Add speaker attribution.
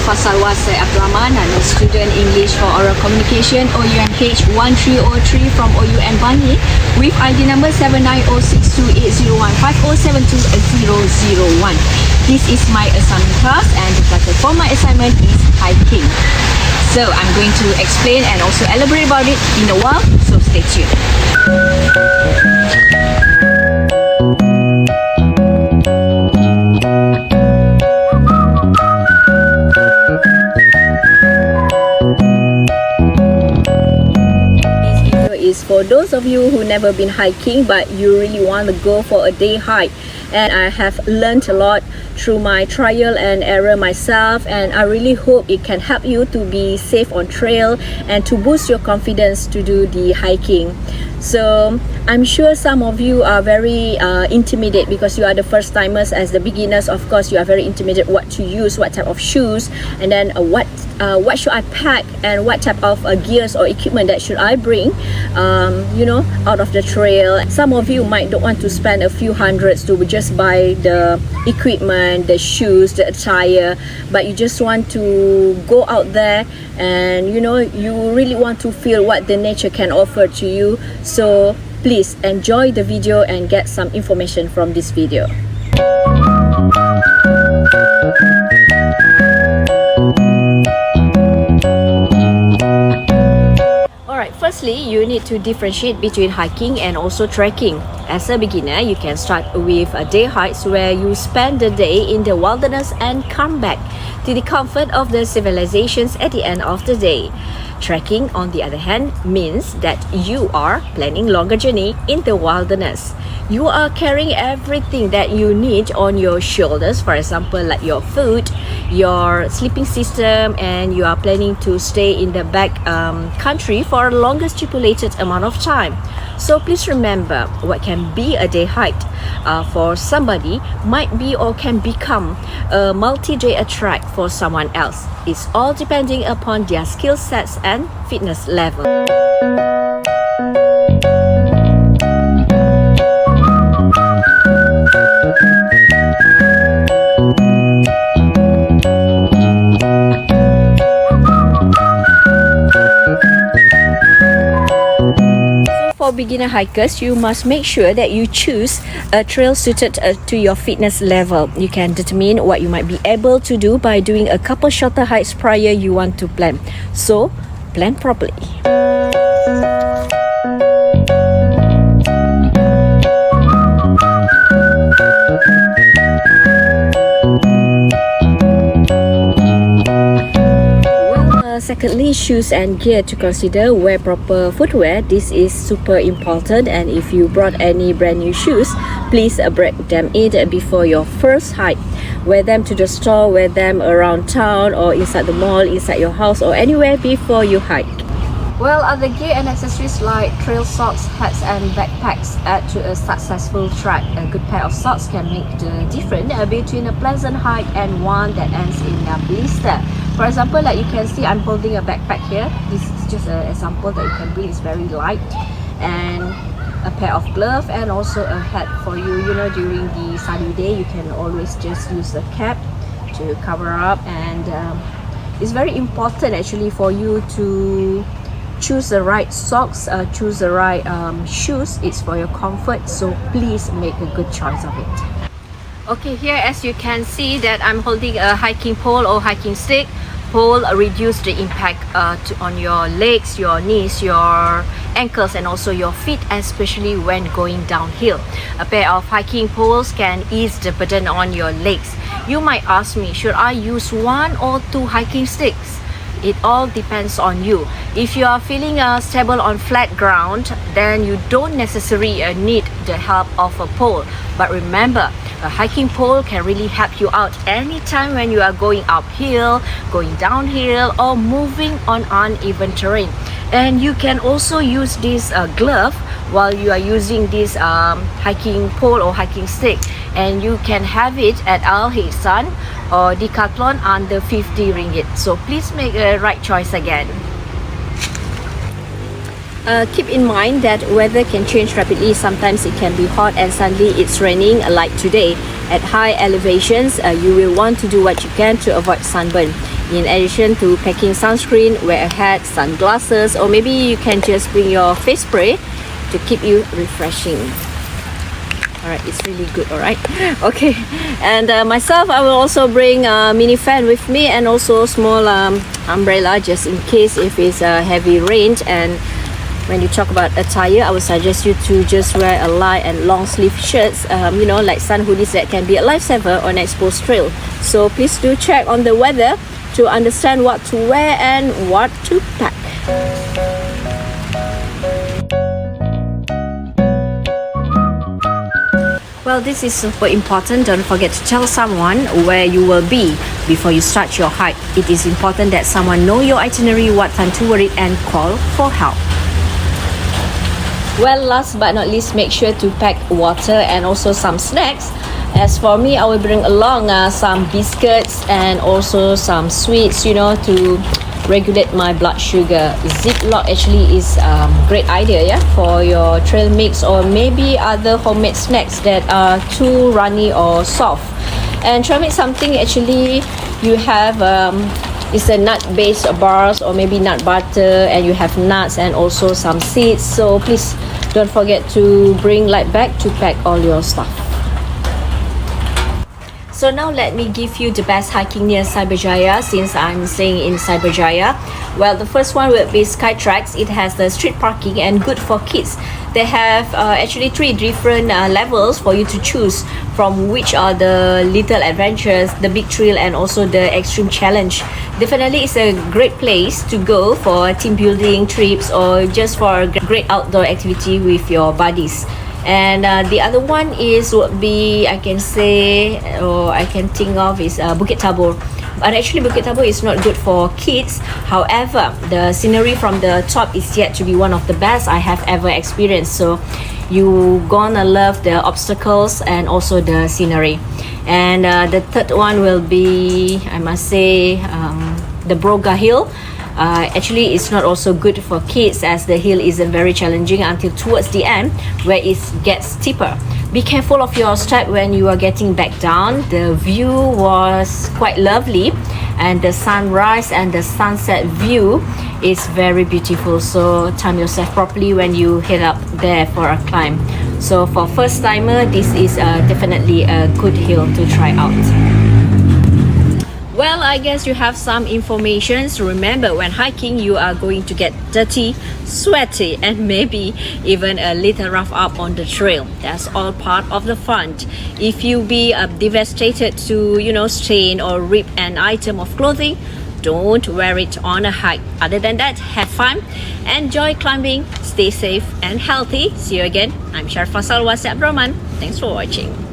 Speaker 1: Sharifah Salwa Binti. I'm a student English for Oral Communication OUMH1303 from OUM13 with ID number 7906280150720001. This is my assignment class, and the title for my assignment is hiking. So I'm going to explain and also elaborate about it in a while, so stay tuned. Is for those of you who never been hiking but you really want to go for a day hike, and I have learned a lot through my trial and error myself, and I really hope it can help you to be safe on trail and to boost your confidence to do the hiking. So I'm sure some of you are very intimidated because you are the first timers. As the beginners, of course, you are very intimidated what to use, what type of shoes, and then what should I pack, and what type of gears or equipment that should I bring out of the trail. Some of you might don't want to spend a few hundreds to just buy the equipment, the shoes, the attire, but you just want to go out there and you really want to feel what the nature can offer to you. So please enjoy the video and get some information from this video. Firstly, you need to differentiate between hiking and also trekking. As a beginner, you can start with a day hikes where you spend the day in the wilderness and come back to the comfort of the civilizations at the end of the day. Trekking, on the other hand, means that you are planning longer journey in the wilderness. You are carrying everything that you need on your shoulders, for example, like your food, your sleeping system, and you are planning to stay in the back country for a longer stipulated amount of time. So please remember, what can be a day hike for somebody might be or can become a multi-day trek for someone else. It's all depending upon their skill sets and fitness level. For beginner hikers, you must make sure that you choose a trail suited to your fitness level. You can determine what you might be able to do by doing a couple shorter hikes prior you want to plan. So, plan properly. Secondly, shoes and gear to consider. Wear proper footwear. This is super important, and if you brought any brand new shoes, please break them in before your first hike. Wear them to the store, wear them around town or inside the mall, inside your house or anywhere before you hike. Well, other gear and accessories like trail socks, hats and backpacks add to a successful trek. A good pair of socks can make the difference between a pleasant hike and one that ends in a blister. For example, like you can see, I'm holding a backpack here. This is just an example that you can bring. It's very light. And a pair of gloves and also a hat for you. During the sunny day, you can always just use a cap to cover up. And it's very important actually for you to choose the right socks, choose the right shoes. It's for your comfort, so please make a good choice of it. Okay, here as you can see that I'm holding a hiking pole or hiking stick. Pole reduce the impact on your legs, your knees, your ankles and also your feet, especially when going downhill. A pair of hiking poles can ease the burden on your legs. You might ask me, should I use one or two hiking sticks? It all depends on you. If you are feeling stable on flat ground, then you don't necessarily need the help of a pole. But remember, a hiking pole can really help you out anytime when you are going uphill, going downhill, or moving on uneven terrain. And you can also use this glove while you are using this hiking pole or hiking stick, and you can have it at Al Hisan or Decathlon under 50 ringgit. So please make a right choice again. Keep in mind that weather can change rapidly. Sometimes it can be hot and suddenly it's raining like today. At high elevations, you will want to do what you can to avoid sunburn. In addition to packing sunscreen, wear a hat, sunglasses, or maybe you can just bring your face spray to keep you refreshing. Alright, it's really good, alright? Okay, and myself, I will also bring a mini fan with me and also small umbrella just in case if it's heavy rain. And when you talk about attire, I would suggest you to just wear a light and long sleeve shirts, you know, like sun hoodies that can be a lifesaver on exposed trail. So please do check on the weather to understand what to wear and what to pack. Well, this is super important. Don't forget to tell someone where you will be before you start your hike. It is important that someone know your itinerary, what time to wear it, and call for help. Well, last but not least, make sure to pack water and also some snacks. As for me, I will bring along some biscuits and also some sweets, you know, to regulate my blood sugar. Ziploc actually is a great idea, yeah, for your trail mix or maybe other homemade snacks that are too runny or soft. And trail mix something actually you have it's a nut-based bars or maybe nut butter, and you have nuts and also some seeds. So please don't forget to bring light bag to pack all your stuff. So now let me give you the best hiking near Cyberjaya, since I'm staying in Cyberjaya. Well, the first one will be Skytrax. It has the street parking and good for kids. They have actually 3 different levels for you to choose from, which are the little adventures, the big thrill, and also the extreme challenge. Definitely it's a great place to go for team building trips or just for a great outdoor activity with your buddies. And the other one is would be, I can say, or I can think of, is Bukit Tabor. But actually Bukit Tabor is not good for kids. However, the scenery from the top is yet to be one of the best I have ever experienced. So you gonna love the obstacles and also the scenery. And the third one will be, I must say, the Broga Hill. Actually, it's not also good for kids as the hill isn't very challenging until towards the end where it gets steeper. Be careful of your step when you are getting back down. The view was quite lovely, and the sunrise and the sunset view is very beautiful. So time yourself properly when you head up there for a climb. So for first timer, this is definitely a good hill to try out. Well, I guess you have some information. Remember, when hiking, you are going to get dirty, sweaty, and maybe even a little rough up on the trail. That's all part of the fun. If you be devastated to, you know, stain or rip an item of clothing, don't wear it on a hike. Other than that, have fun, enjoy climbing, stay safe and healthy. See you again. I'm Sharifah Salwa Binti. Thanks for watching.